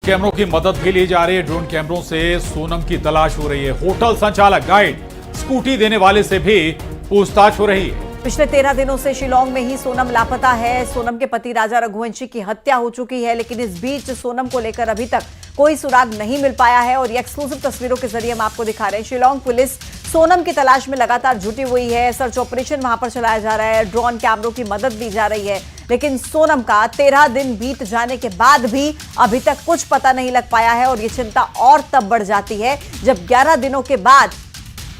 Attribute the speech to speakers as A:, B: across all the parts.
A: कैमरों की मदद भी ली जा रही है। ड्रोन कैमरों से सोनम की तलाश हो रही है। होटल संचालक, गाइड, स्कूटी देने वाले से भी पूछताछ हो रही है।
B: पिछले 13 दिनों से शिलांग में ही सोनम लापता है। सोनम के पति राजा रघुवंशी की हत्या हो चुकी है, लेकिन इस बीच सोनम को लेकर अभी तक कोई सुराग नहीं मिल पाया है। और ये एक्सक्लूसिव तस्वीरों के जरिए हम आपको दिखा रहे हैं। शिलांग पुलिस सोनम की तलाश में लगातार जुटी हुई है। सर्च ऑपरेशन वहां पर चलाया जा रहा है। ड्रोन कैमरों की मदद ली जा रही है, लेकिन सोनम का 13 दिन बीत जाने के बाद भी अभी तक कुछ पता नहीं लग पाया है। और ये चिंता और तब बढ़ जाती है जब 11 दिनों के बाद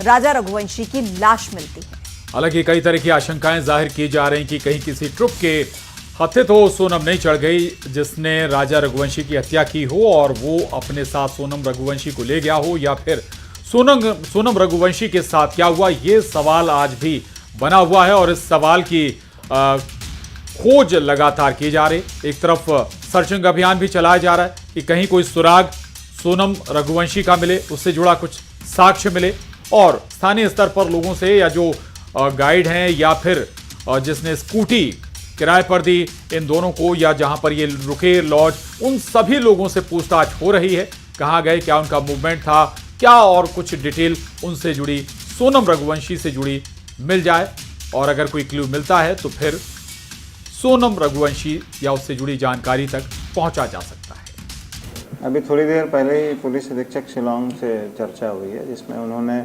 B: राजा रघुवंशी की लाश मिलती है।
A: हालांकि कई तरह की आशंकाएं जाहिर की जा रही कि कहीं किसी ट्रुप के हत्थे तो सोनम नहीं चढ़ गई जिसने राजा रघुवंशी की हत्या की हो और वो अपने साथ सोनम रघुवंशी को ले गया हो, या फिर सोनम रघुवंशी के साथ क्या हुआ, ये सवाल आज भी बना हुआ है। और इस सवाल की खोज लगातार की जा रही। एक तरफ सर्चिंग अभियान भी चलाया जा रहा है कि कहीं कोई सुराग सोनम रघुवंशी का मिले, उससे जुड़ा कुछ साक्ष्य मिले। और स्थानीय स्तर पर लोगों से, या जो गाइड हैं या फिर जिसने स्कूटी किराए पर दी इन दोनों को, या जहां पर ये रुके लॉज, उन सभी लोगों से पूछताछ हो रही है। कहां गए, क्या उनका मूवमेंट था, क्या और कुछ डिटेल उनसे जुड़ी, सोनम रघुवंशी से जुड़ी मिल जाए। और अगर कोई क्लू मिलता है तो फिर सोनम रघुवंशी या उससे जुड़ी जानकारी तक पहुंचा जा सकता है।
C: अभी थोड़ी देर पहले ही पुलिस अधीक्षक शिलांग से चर्चा हुई है, जिसमें उन्होंने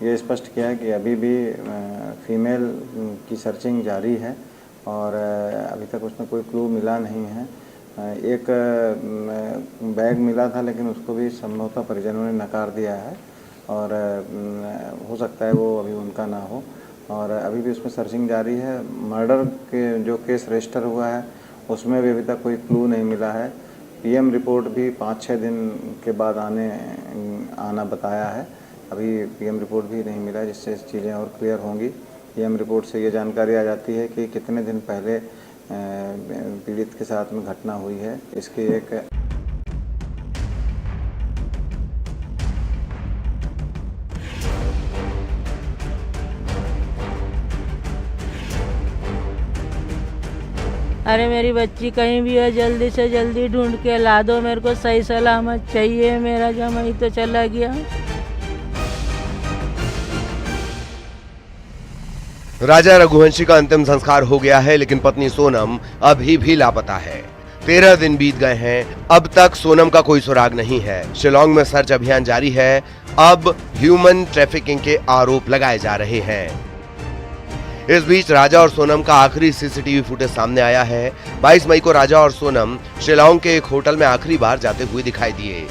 C: ये स्पष्ट किया है कि अभी भी फीमेल की सर्चिंग जारी है और अभी तक उसमें कोई क्लू मिला नहीं है। एक बैग मिला था, लेकिन उसको भी संभवतः परिजनों ने नकार दिया है और हो सकता है वो अभी उनका ना हो। और अभी भी उसमें सर्चिंग जारी है। मर्डर के जो केस रजिस्टर हुआ है उसमें भी अभी तक कोई क्लू नहीं मिला है। पीएम रिपोर्ट भी 5-6 दिन के बाद आना बताया है। अभी पीएम रिपोर्ट भी नहीं मिला, जिससे चीज़ें और क्लियर होंगी। पीएम रिपोर्ट से ये जानकारी आ जाती है कि कितने दिन पहले पीड़ित के साथ में घटना हुई है। इसकी एक
D: अरे मेरी बच्ची कहीं भी है, जल्दी से जल्दी ढूंढ के ला दो, मेरे को सही सलामत चाहिए। मेरा जमाई तो चला गया।
E: राजा रघुवंशी का अंतिम संस्कार हो गया है, लेकिन पत्नी सोनम अभी भी लापता है। 13 दिन बीत गए हैं, अब तक सोनम का कोई सुराग नहीं है। शिलांग में सर्च अभियान जारी है। अब ह्यूमन ट्रैफिकिंग के आरोप लगाए जा रहे हैं। इस बीच राजा और सोनम का आखिरी सीसीटीवी फुटेज सामने आया है। 22 मई को राजा और सोनम शिलांग के एक होटल में आखिरी बार जाते हुए दिखाई दिए।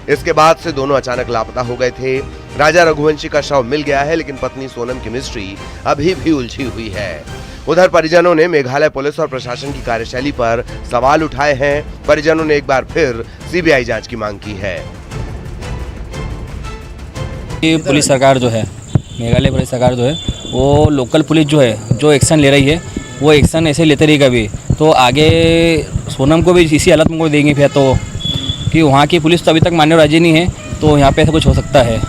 E: इसके बाद से दोनों अचानक लापता हो गए थे। राजा रघुवंशी का शव मिल गया है, लेकिन पत्नी सोनम की मिस्ट्री अभी भी उलझी हुई है। उधर परिजनों ने मेघालय पुलिस और प्रशासन की कार्यशैली पर सवाल उठाए हैं। परिजनों ने एक बार फिर सीबीआई जांच की मांग की है।
F: पुलिस सरकार जो है, मेघालय पुलिस सरकार जो है, वो लोकल पुलिस जो है, जो एक्शन ले रही है, वो एक्शन ऐसे लेते रहेगा भी तो आगे सोनम को भी इसी हालत में कोई देंगे फिर तो, कि वहाँ की पुलिस तो अभी तक मानने राजी नहीं है। तो यहाँ पे ऐसा कुछ हो सकता है।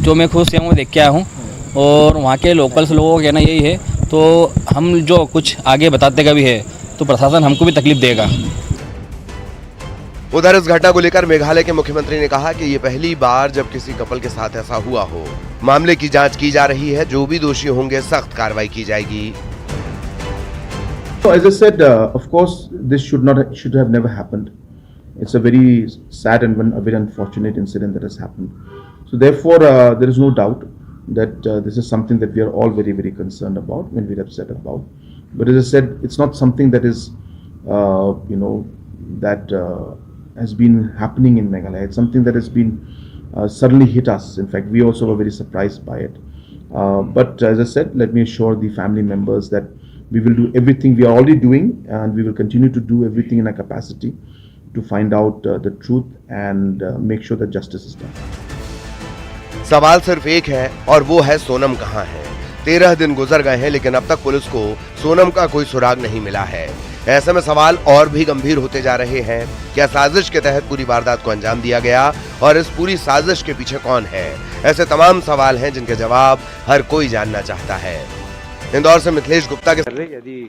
F: जो मैं खुद से देख के आया हूँ और वहाँ के लोकल्स लोगों का कहना यही है। तो हम जो कुछ आगे बताते का भी है तो प्रशासन हमको भी तकलीफ देगा।
E: उधर इस घटना को लेकर मेघालय के मुख्यमंत्री ने कहा कि ये पहली बार जब किसी कपल के साथ ऐसा हुआ हो। मामले की जांच की जा रही है। जो भी दोषी होंगे सख्त कार्रवाई की जाएगी।
G: So as I said, of course, this should have never happened. It's a very sad and a very unfortunate incident that has happened. So therefore, there is no doubt that this is something that we are all very, very concerned about and we're upset about. But as I said, it's not something that is, that has been happening in Meghalaya. It's something that has been suddenly hit us. In fact, we also were very surprised by it. But as I said, let me assure the family members that we will do everything we are already doing, and we will continue to do everything in our capacity to find out the truth and make sure that justice is done.
E: सवाल सिर्फ एक है और वो है सोनम कहाँ है। 13 दिन गुजर गए हैं, लेकिन अब तक पुलिस को सोनम का कोई सुराग नहीं मिला है। ऐसे में सवाल और भी गंभीर होते जा रहे हैं। क्या साजिश के तहत पूरी वारदात को अंजाम दिया गया और इस पूरी साजिश के पीछे कौन है? ऐसे तमाम सवाल हैं जिनके जवाब हर कोई जानना चाहता है। इंदौर से मिथिलेश गुप्ता के
H: यदि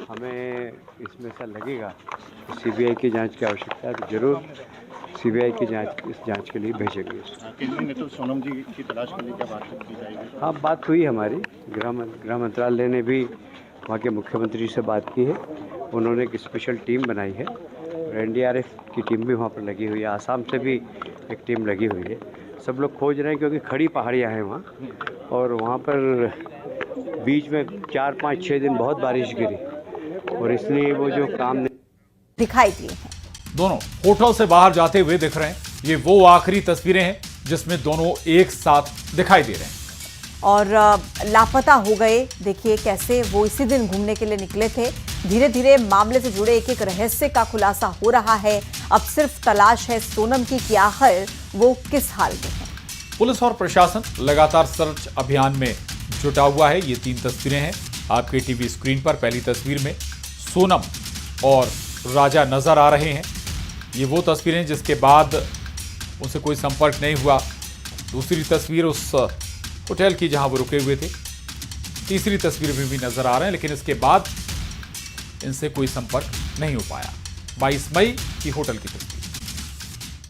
H: हमें इसमें ऐसा लगेगा कि सीबीआई की जांच की आवश्यकता है तो जरूर सीबीआई की जांच इस जांच के लिए भेजेंगे।
I: केंद्रीय नेतृत्व सोनम जी की तलाश के लिए क्या बातचीत की जाएगी?
H: हाँ, बात हुई हमारी, गृह मंत्रालय ने भी वहाँ के मुख्यमंत्री से बात की है। उन्होंने एक स्पेशल टीम बनाई है और एनडीआरएफ की टीम भी वहाँ पर लगी हुई है, आसाम से भी एक टीम लगी हुई है। सब लोग खोज रहे हैं क्योंकि खड़ी पहाड़ियाँ हैं वहाँ, और वहाँ पर बीच में 4, 5, 6 दिन बहुत बारिश गिरी और इसलिए वो जो काम
B: दिखाई दिए हैं।
A: दोनों होटल से बाहर जाते हुए दिख रहे हैं। ये वो आखिरी तस्वीरें हैं जिसमें दोनों एक साथ दिखाई दे रहे हैं
B: और लापता हो गए। देखिए कैसे वो इसी दिन घूमने के लिए निकले थे। धीरे धीरे मामले से जुड़े एक एक रहस्य का खुलासा हो रहा है। अब सिर्फ तलाश है सोनम की कि आखिर वो किस हाल में है।
A: पुलिस और प्रशासन लगातार सर्च अभियान में जुटा हुआ है। ये 3 तस्वीरें हैं आपके टीवी स्क्रीन पर। पहली तस्वीर में सोनम और राजा नजर आ रहे हैं। ये वो तस्वीरें जिसके बाद उनसे कोई संपर्क नहीं हुआ। दूसरी तस्वीर उस होटल की जहां वो रुके हुए थे। तीसरी तस्वीर में भी नजर आ रहे हैं, लेकिन इसके बाद इनसे कोई संपर्क नहीं हो पाया। 22 मई की होटल की तस्वीर।